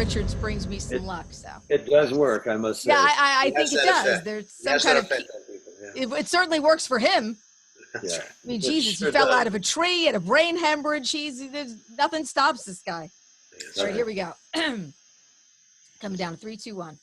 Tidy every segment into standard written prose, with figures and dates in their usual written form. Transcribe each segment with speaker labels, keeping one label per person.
Speaker 1: Richards brings me some luck. So
Speaker 2: it does work, I must say.
Speaker 1: Yeah, I think it does.
Speaker 3: Effect.
Speaker 1: There's some kind of. It certainly works for him.
Speaker 2: Yeah.
Speaker 1: I mean, Jesus, he fell out of a tree, had a brain hemorrhage. There's nothing stops this guy. All right, here we go. Coming down to 3, 2, 1.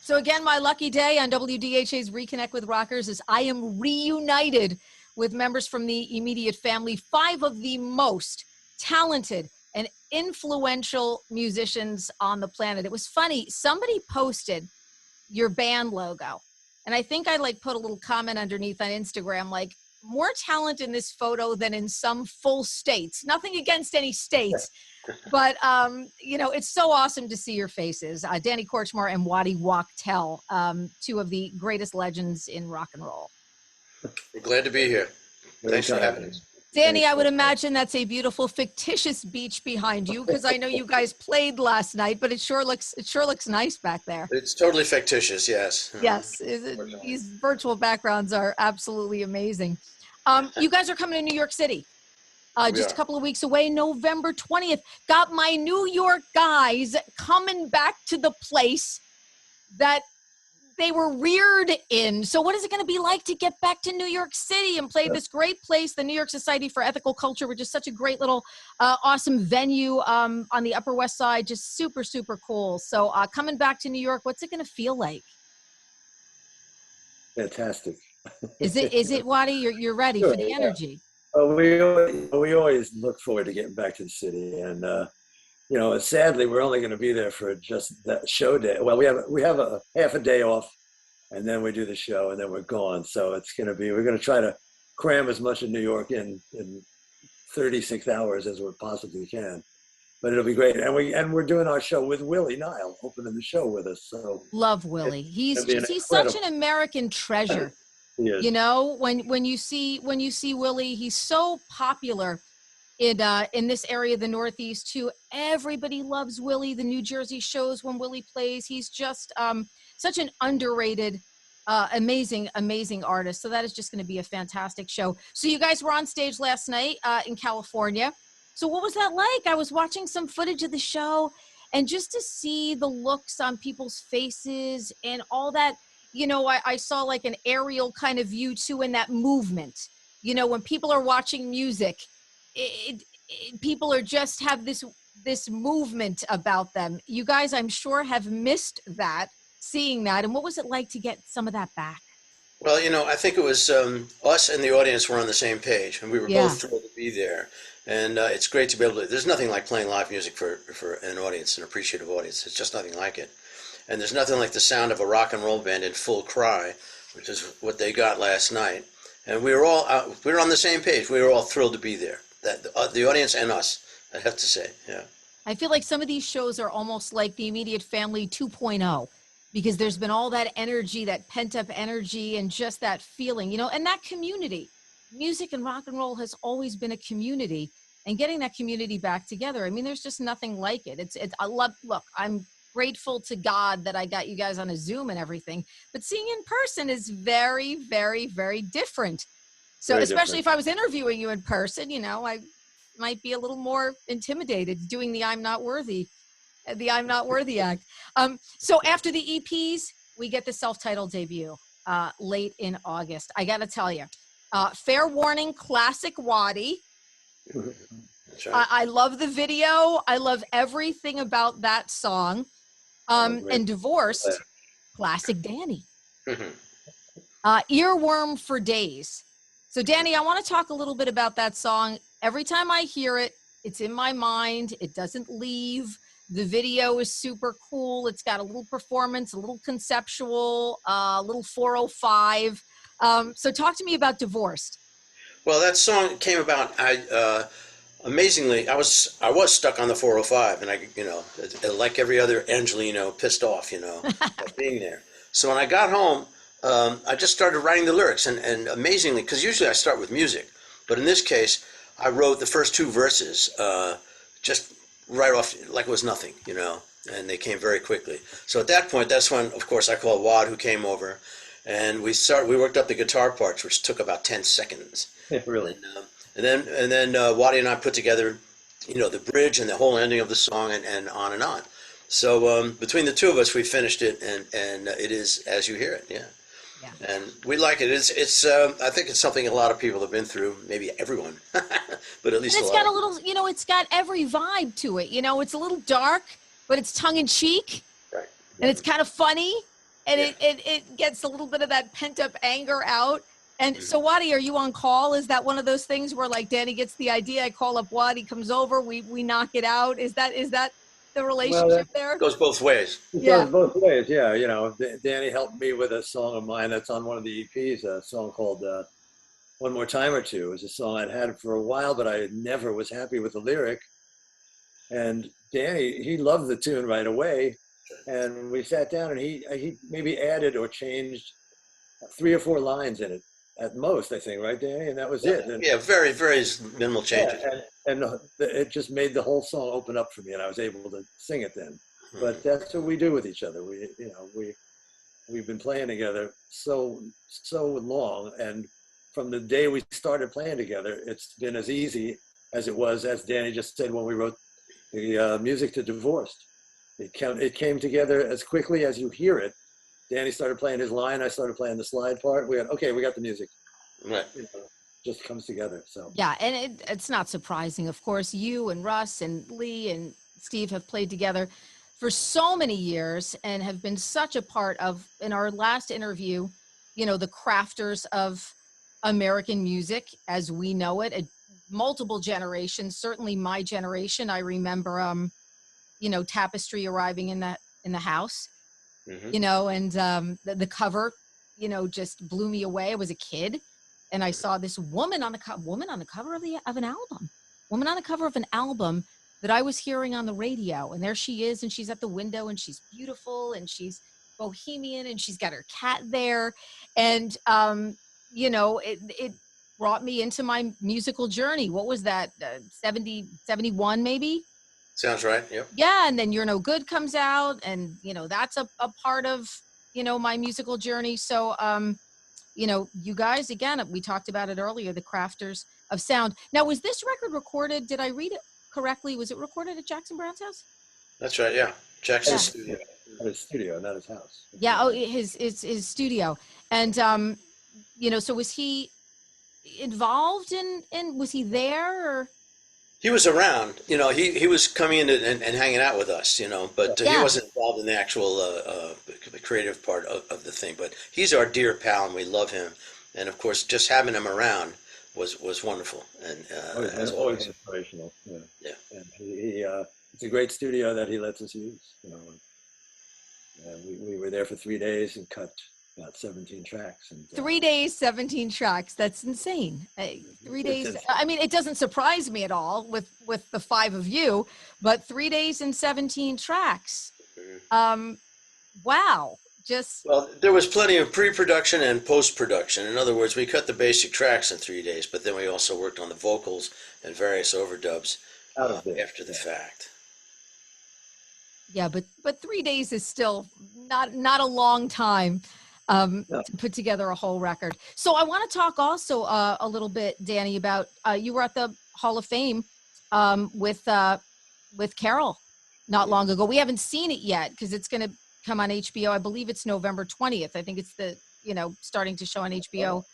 Speaker 1: So again, my lucky day on WDHA's Reconnect with Rockers is I am reunited with members from the immediate family, 5 of the most talented and influential musicians on the planet. It was funny. Somebody posted your band logo, and I think I put a little comment underneath on Instagram, like, more talent in this photo than in some full states. Nothing against any states, but it's so awesome to see your faces. Danny Kortchmar and Waddy Wachtel, 2 of the greatest legends in rock and roll.
Speaker 3: We're glad to be here. Thanks for having us.
Speaker 1: Danny, I would imagine that's a beautiful fictitious beach behind you, because I know you guys played last night, but it sure looks nice back there.
Speaker 3: It's totally fictitious, yes.
Speaker 1: Yes, these virtual backgrounds are absolutely amazing. You guys are coming to New York City just a couple of weeks away, November 20th. Got my New York guys coming back to the place that they were reared in. So what is it going to be like to get back to New York City and play this great place, the New York Society for Ethical Culture, which is such a great little awesome venue on the Upper West Side, just super, super cool. So coming back to New York, what's it going to feel like?
Speaker 2: Fantastic.
Speaker 1: Is it, Waddy? You're ready for the energy?
Speaker 2: We always look forward to getting back to the city, and sadly, we're only going to be there for just that show day. Well, we have a half a day off, and then we do the show, and then we're gone. So we're going to try to cram as much of New York in 36 hours as we possibly can. But it'll be great, and we're doing our show with Willie Nile opening the show with us. So
Speaker 1: love Willie. He's such an American treasure. You know, when you see Willie, he's so popular in this area of the Northeast too. Everybody loves Willie. The New Jersey shows when Willie plays. He's just such an underrated, amazing artist. So that is just going to be a fantastic show. So you guys were on stage last night in California. So what was that like? I was watching some footage of the show, and just to see the looks on people's faces and all that, I saw like an aerial kind of view too, in that movement. When people are watching music, people are just have this movement about them. You guys, I'm sure, have missed that, seeing that. And what was it like to get some of that back?
Speaker 3: Well, I think it was us and the audience were on the same page, and we were both thrilled to be there. And it's great to be able to. There's nothing like playing live music for an audience, an appreciative audience. It's just nothing like it. And there's nothing like the sound of a rock and roll band in full cry, which is what they got last night. And we were all we were on the same page. We were all thrilled to be there. The audience and us, I have to say, yeah.
Speaker 1: I feel like some of these shows are almost like the Immediate Family 2.0, because there's been all that energy, that pent-up energy, and just that feeling, and that community. Music and rock and roll has always been a community, and getting that community back together, I mean, there's just nothing like it. Look, I'm grateful to God that I got you guys on a Zoom and everything, but seeing in person is very, very, very different. So especially if I was interviewing you in person, I might be a little more intimidated doing the I'm Not Worthy act. So after the EPs, we get the self-titled debut late in August. I got to tell you, fair warning, classic Waddy. Right. I love the video. I love everything about that song. And Divorced, classic Danny. Earworm for days. So Danny, I want to talk a little bit about that song. Every time I hear it, it's in my mind. It doesn't leave. The video is super cool. It's got a little performance, a little conceptual, a little 405. So talk to me about Divorced.
Speaker 3: Well, that song came about, amazingly, I was stuck on the 405, and I, like every other Angelino, pissed off, of being there. So when I got home, I just started writing the lyrics, and amazingly, because usually I start with music, but in this case, I wrote the first 2 verses just right off, like it was nothing, and they came very quickly. So at that point, that's when, of course, I called Wad, who came over, and we worked up the guitar parts, which took about 10 seconds.
Speaker 2: Really?
Speaker 3: And then Waddy and I put together you know, the bridge and the whole ending of the song, and on and on. So between the two of us, we finished it, and it is as you hear it. Yeah.
Speaker 1: Yeah.
Speaker 3: And we like it. It's I think it's something a lot of people have been through. Maybe everyone, but at
Speaker 1: And
Speaker 3: least a
Speaker 1: it's
Speaker 3: lot
Speaker 1: got
Speaker 3: of
Speaker 1: a
Speaker 3: people.
Speaker 1: little, it's got every vibe to it. It's a little dark, but it's tongue in cheek,
Speaker 3: Right.
Speaker 1: and it's kind of funny, and
Speaker 3: Yeah.
Speaker 1: it gets a little bit of that pent up anger out. And
Speaker 3: Mhm.
Speaker 1: so, Waddy, are you on call? Is that one of those things where, like, Danny gets the idea, I call up Waddy, comes over, we knock it out? Is that the
Speaker 2: Well,
Speaker 1: relationship there?
Speaker 3: Goes both ways.
Speaker 2: it
Speaker 1: Yeah.
Speaker 2: goes both ways. Yeah, Danny helped me with a song of mine that's on one of the EPs, a song called "One More Time or Two." It was a song I'd had for a while, but I never was happy with the lyric. And Danny, he loved the tune right away, and we sat down, and he maybe added or changed 3 or 4 lines in it at most, I think, right, Danny? And that was it. And
Speaker 3: Yeah, very, very minimal
Speaker 2: yeah,
Speaker 3: changes.
Speaker 2: it just made the whole song open up for me, and I was able to sing it then. But
Speaker 3: Mhm.
Speaker 2: that's what we do with each other. We've been playing together so long, and from the day we started playing together, it's been as easy as it was, as Danny just said, when we wrote the music to Divorced. It came together as quickly as you hear it. Danny started playing his line, I started playing the slide part. We got the music.
Speaker 3: Right.
Speaker 2: Just comes together. So
Speaker 1: Yeah, and it's not surprising. Of course, you and Russ and Lee and Steve have played together for so many years and have been such a part of, in our last interview, the crafters of American music as we know it, multiple generations, certainly my generation. I remember, Tapestry arriving in the house,
Speaker 3: Hmm.
Speaker 1: and the cover, just blew me away. I was a kid, and I saw this woman on the cover of an album, woman on the cover of an album that I was hearing on the radio, and there she is, and she's at the window, and she's beautiful, and she's bohemian, and she's got her cat there, and it brought me into my musical journey. What was that? 70, 71 maybe?
Speaker 3: Sounds right. Yep.
Speaker 1: Yeah, and then You're No Good comes out, and that's a part of my musical journey. So you guys, again, we talked about it earlier, the crafters of sound. Now, was this record recorded, did I read it correctly, was it recorded at Jackson Brown's house?
Speaker 3: That's right. Yeah.
Speaker 2: at
Speaker 3: Jackson's
Speaker 1: Yeah.
Speaker 2: his,
Speaker 3: studio.
Speaker 2: at his studio, not his house.
Speaker 1: Yeah, oh, his studio. And so was he involved in was he there, or?
Speaker 3: He was around, you know, he was coming in and hanging out with us, you know, but he
Speaker 1: Yeah.
Speaker 3: wasn't involved in the actual the creative part of the thing. But he's our dear pal, and we love him. And of course, just having him around was wonderful, and as
Speaker 2: Always
Speaker 3: always.
Speaker 2: inspirational. Yeah,
Speaker 3: Yeah.
Speaker 2: and it's a great studio that he lets us use. We were there for 3 days and cut about 17 tracks. And
Speaker 1: 3 days, 17 tracks. That's insane. 3 days. I mean, it doesn't surprise me at all with the five of you, but 3 days and 17 tracks. Um, wow. Just
Speaker 3: Well, there was plenty of pre-production and post-production. In other words, we cut the basic tracks in 3 days, but then we also worked on the vocals and various overdubs
Speaker 2: out of there.
Speaker 3: after the fact.
Speaker 1: yeah, but 3 days is still not a long time
Speaker 2: No.
Speaker 1: to put together a whole record. So I want to talk also a little bit, Danny, about you were at the Hall of Fame with Carol not long ago. We haven't seen it yet because it's going to come on HBO. I believe it's November 20th. I think it's starting to show on HBO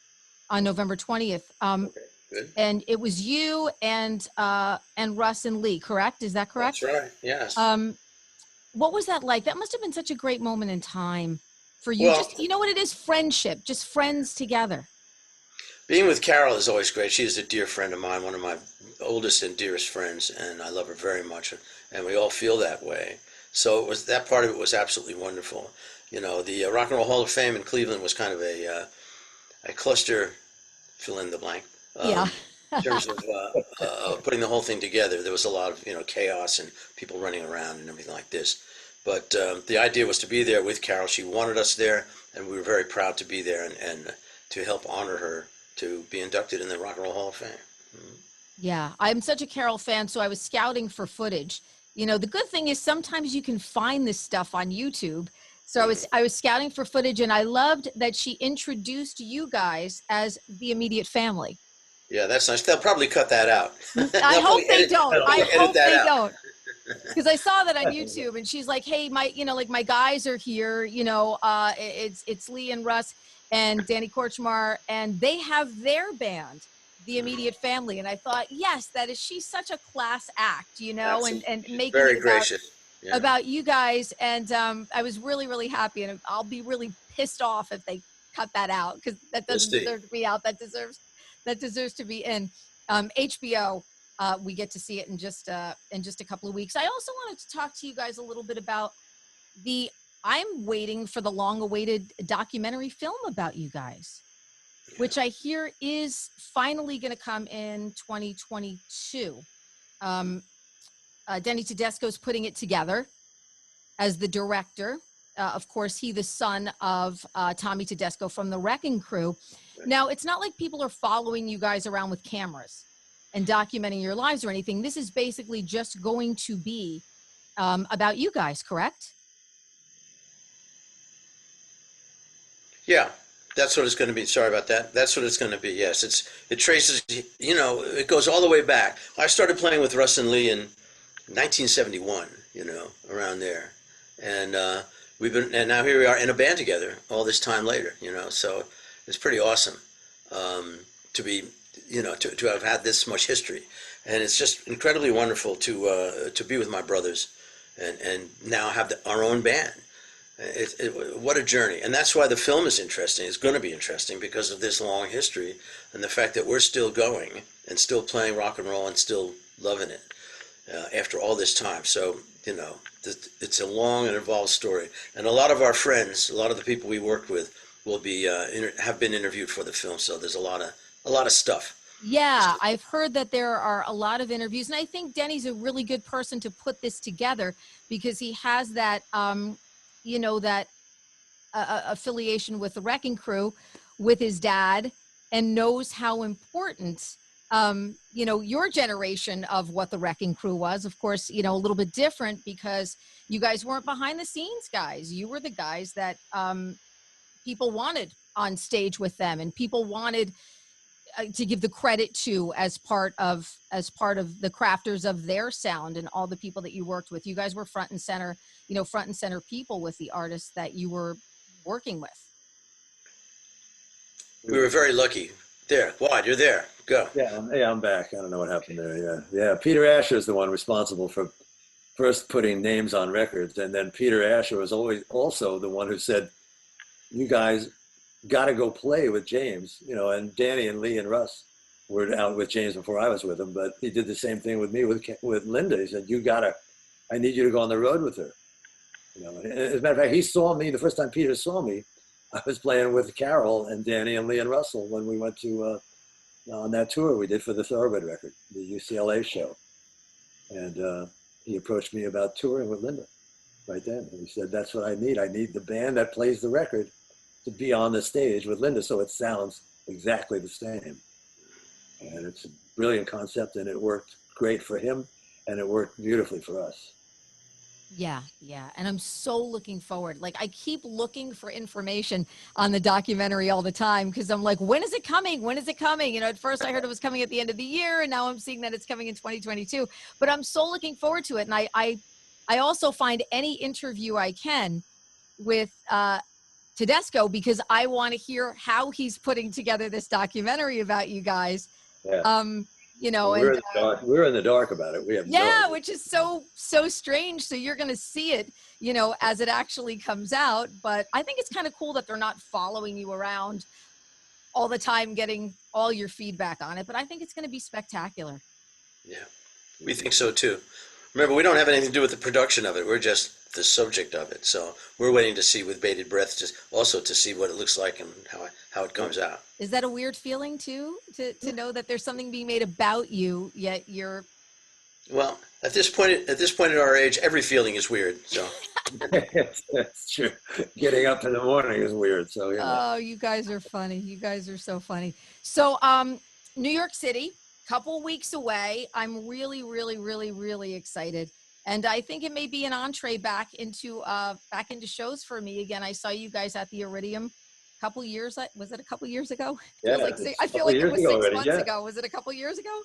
Speaker 1: on November 20th.
Speaker 3: Okay, good.
Speaker 1: And it was you and Russ and Lee, correct? Is that correct?
Speaker 3: That's right. Yes.
Speaker 1: What was that like? That must have been such a great moment in time for you.
Speaker 3: Well,
Speaker 1: Just, you know what it is? Friendship, just friends together.
Speaker 3: being with Carol is always great. She is a dear friend of mine, one of my oldest and dearest friends, and I love her very much. And we all feel that way. So that part of it was absolutely wonderful. You know, the Rock and Roll Hall of Fame in Cleveland was kind of a cluster, fill in the blank.
Speaker 1: Yeah.
Speaker 3: In terms of putting the whole thing together, there was a lot of chaos and people running around and everything like this. But the idea was to be there with Carol. She wanted us there, and we were very proud to be there and to help honor her to be inducted in the Rock and Roll Hall of Fame. Mm-hmm.
Speaker 1: Yeah, I'm such a Carol fan, so I was scouting for footage. The good thing is sometimes you can find this stuff on YouTube. So I was scouting for footage, and I loved that she introduced you guys as the immediate family.
Speaker 3: Yeah, that's nice. They'll probably cut that out.
Speaker 1: I hope they don't.
Speaker 3: They'll
Speaker 1: I
Speaker 3: probably edit
Speaker 1: hope
Speaker 3: that
Speaker 1: they
Speaker 3: out.
Speaker 1: don't. Because I saw that on YouTube, and she's like, "Hey, my, like my guys are here. It's Lee and Russ and Danny Kortchmar, and they have their band, the Immediate Family." And I thought, yes, that is. She's such a class act,
Speaker 3: Absolutely.
Speaker 1: and
Speaker 3: She's
Speaker 1: making
Speaker 3: very
Speaker 1: it
Speaker 3: gracious. Yeah,
Speaker 1: about you guys. And I was really, really happy, and I'll be really pissed off if they cut that out, because that
Speaker 3: we'll
Speaker 1: doesn't
Speaker 3: see.
Speaker 1: deserve to be out. That deserves to be in. HBO. We get to see it in just a couple of weeks. I also wanted to talk to you guys a little bit about the. I'm waiting for the long-awaited documentary film about you guys, which I hear is finally going to come in 2022. Um, Denny Tedesco's putting it together as the director. Of course, he the son of Tommy Tedesco from the Wrecking Crew. Now, it's not like people are following you guys around with cameras and documenting your lives or anything. This is basically just going to be about you guys, correct?
Speaker 3: Yeah, that's what it's going to be. Sorry about that. That's what it's going to be. Yes, it traces. It goes all the way back. I started playing with Russ and Lee in 1971. Around there, and and now here we are in a band together all this time later. So it's pretty awesome to be, to have had this much history, and it's just incredibly wonderful to be with my brothers, and now have our own band. What a journey. And that's why the film is interesting. It's going to be interesting because of this long history and the fact that we're still going and still playing rock and roll and still loving it after all this time. So, it's a long and involved story. And a lot of our friends, a lot of the people we worked with will be have been interviewed for the film. So there's a lot of stuff.
Speaker 1: Yeah, I've heard that there are a lot of interviews, and I think Denny's a really good person to put this together, because he has that, that affiliation with the Wrecking Crew, with his dad, and knows how important, your generation of what the Wrecking Crew was. Of course, a little bit different, because you guys weren't behind the scenes guys. You were the guys that people wanted on stage with them, and people wanted to give the credit to as part of the crafters of their sound, and all the people that you worked with. You guys were front and center people with the artists that you were working with.
Speaker 3: We were very lucky. There, Wad, you're there. Go.
Speaker 2: Yeah, I'm back. I don't know what happened there. Yeah. Peter Asher is the one responsible for first putting names on records, and then Peter Asher was always also the one who said, "You guys got to go play with James." And Danny and Lee and Russ were out with James before I was with him, but he did the same thing with me with Linda. He said, I need you to go on the road with her." As a matter of fact, he saw me the first time Peter saw me. I was playing with Carol and Danny and Lee and Russell when we went to on that tour we did for the Thoroughbred record, the UCLA show. And he approached me about touring with Linda right then. And he said, "That's what I need. I need the band that plays the record to be on the stage with Linda so it sounds exactly the same." And it's a brilliant concept, and it worked great for him, and it worked beautifully for us.
Speaker 1: Yeah. And I'm so looking forward. Like, I keep looking for information on the documentary all the time, because I'm like, when is it coming? When is it coming? At first I heard it was coming at the end of the year, and now I'm seeing that it's coming in 2022. But I'm so looking forward to it. And I also find any interview I can with Tedesco, because I want to hear how he's putting together this documentary about you guys.
Speaker 2: Yeah.
Speaker 1: Well,
Speaker 2: we're in the dark. We're in the dark about it. We have no idea.
Speaker 1: which is so strange. So you're going to see it, as it actually comes out. But I think it's kind of cool that they're not following you around all the time, getting all your feedback on it. But I think it's going to be spectacular.
Speaker 3: Yeah, we think so too. Remember, we don't have anything to do with the production of it. We're just the subject of it. So we're waiting to see with bated breath, just also to see what it looks like and how it comes out.
Speaker 1: Is that a weird feeling too, to know that there's something being made about you, yet you're...
Speaker 3: Well, at this point at our age, every feeling is weird. So
Speaker 2: That's true. Getting up in the morning is weird. So
Speaker 1: Oh, you guys are funny. You guys are so funny. So, New York City, couple weeks away. I'm really, really, really, really excited, and I think it may be an entree back into shows for me again. I saw you guys at the Iridium couple years. Was it a couple years ago?
Speaker 2: Yeah,
Speaker 1: I
Speaker 2: it's a
Speaker 1: feel
Speaker 2: couple
Speaker 1: like
Speaker 2: of
Speaker 1: it
Speaker 2: years
Speaker 1: was
Speaker 2: ago
Speaker 1: 6
Speaker 2: already.
Speaker 1: months
Speaker 2: Yeah.
Speaker 1: ago. Was it a couple years ago?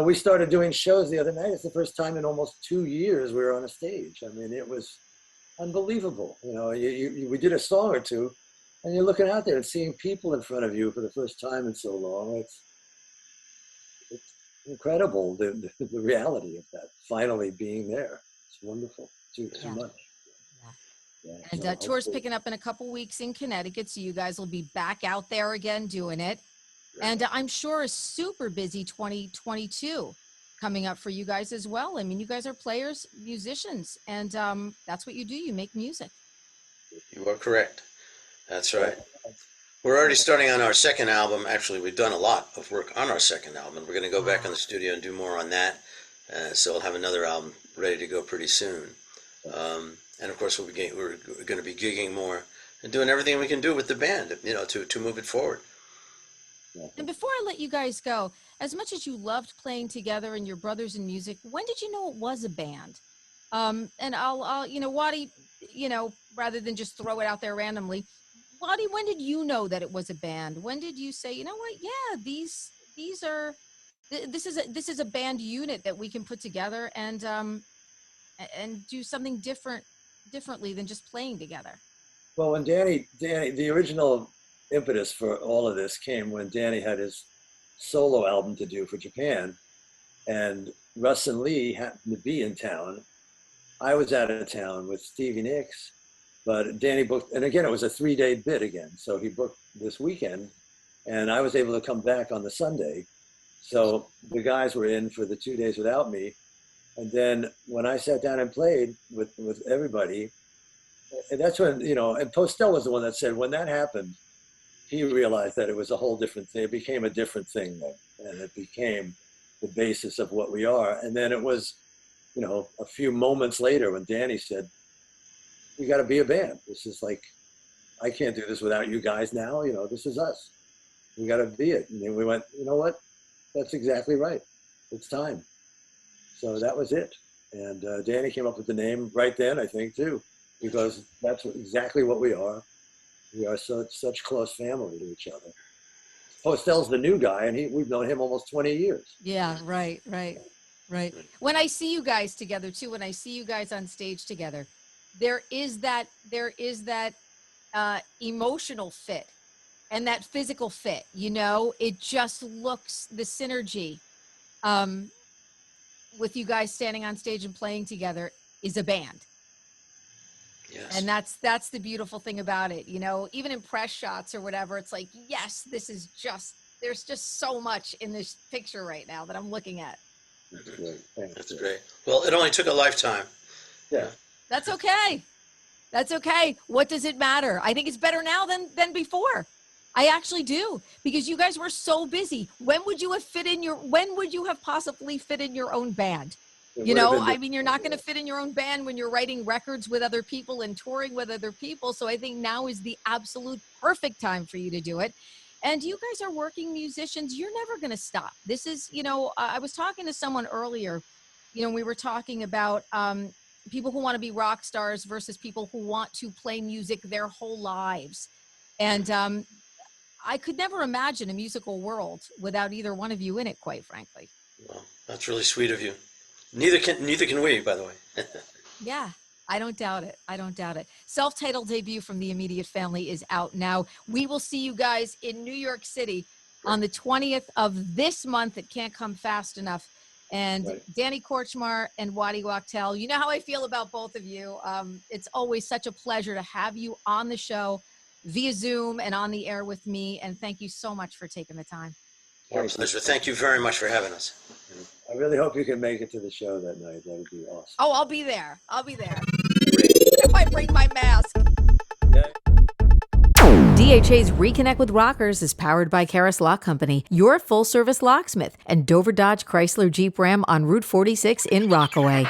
Speaker 2: We started doing shows the other night. It's the first time in almost 2 years we were on a stage. I mean, it was unbelievable. We did a song or two, and you're looking out there and seeing people in front of you for the first time in so long. It's incredible, the reality of that finally being there. It's wonderful. Too
Speaker 1: Yeah.
Speaker 2: much.
Speaker 1: Yeah.
Speaker 2: Yeah,
Speaker 1: And
Speaker 2: so
Speaker 1: tour's
Speaker 2: hopefully-
Speaker 1: picking up in a couple weeks in Connecticut, so you guys will be back out there again doing it. And I'm sure a super busy 2022 coming up for you guys as well. I mean, you guys are players, musicians, and that's what you do. You make music.
Speaker 3: You are correct. That's right. We're already starting on our second album. Actually, we've done a lot of work on our second album. We're going to go back in the studio and do more on that. So we'll have another album ready to go pretty soon. And of course, we're going to be gigging more and doing everything we can do with the band, to move it forward.
Speaker 1: And before I let you guys go, as much as you loved playing together and your brothers in music, when did you know it was a band? And I'll Waddy, rather than just throw it out there randomly, Waddy, when did you know that it was a band? When did you say, you know what? Yeah, these are, this is a band unit that we can put together and do something differently than just playing together.
Speaker 2: Well, when Danny, the original impetus for all of this came when Danny had his solo album to do for Japan, and Russ and Lee happened to be in town. I was out of town with Stevie Nicks, but Danny booked, and again, it was a 3-day bid again. So he booked this weekend, and I was able to come back on the Sunday. So the guys were in for the 2 days without me. And then when I sat down and played with everybody, and that's when, and Postel was the one that said, when that happened, he realized that it was a whole different thing. It became a different thing then, and it became the basis of what we are. And then it was, a few moments later when Danny said, we got to be a band. This is like, I can't do this without you guys now. This is us. We got to be it. And then we went, you know what? That's exactly right. It's time. So that was it. And Danny came up with the name right then, I think, too, because that's exactly what we are. We are such close family to each other. Postel's the new guy, and we've known him almost 20 years.
Speaker 1: Yeah, right. When I see you guys together too, when I see you guys on stage together, there is that emotional fit and that physical fit. It just looks, the synergy with you guys standing on stage and playing together is a band.
Speaker 3: Yes.
Speaker 1: And that's the beautiful thing about it. Even in press shots or whatever, it's like, yes, there's just so much in this picture right now that I'm looking at.
Speaker 2: That's great.
Speaker 3: That's great. Well, it only took a lifetime.
Speaker 2: Yeah.
Speaker 1: That's okay. That's okay. What does it matter? I think it's better now than before. I actually do, because you guys were so busy. When would you have possibly fit in your own band? You're not going to fit in your own band when you're writing records with other people and touring with other people. So I think now is the absolute perfect time for you to do it. And you guys are working musicians. You're never going to stop. This is, I was talking to someone earlier, we were talking about people who want to be rock stars versus people who want to play music their whole lives. And I could never imagine a musical world without either one of you in it, quite frankly.
Speaker 3: Well, that's really sweet of you. Neither can we, by the way.
Speaker 1: Yeah, I don't doubt it. Self-titled debut from the Immediate Family is out now. We will see you guys in New York City on the 20th of this month. It can't come fast enough. And right. Danny Kortchmar and Waddy Wachtel, you know how I feel about both of you. It's always such a pleasure to have you on the show via Zoom and on the air with me. And thank you so much for taking the time.
Speaker 3: Our pleasure. Thank you very much for having us.
Speaker 2: I really hope you can make it to the show that night. That would be awesome.
Speaker 1: Oh, I'll be there. If I bring my mask.
Speaker 2: Yeah.
Speaker 1: DHA's Reconnect with Rockers is powered by Karis Lock Company, your full-service locksmith, and Dover Dodge Chrysler Jeep Ram on Route 46 in Rockaway.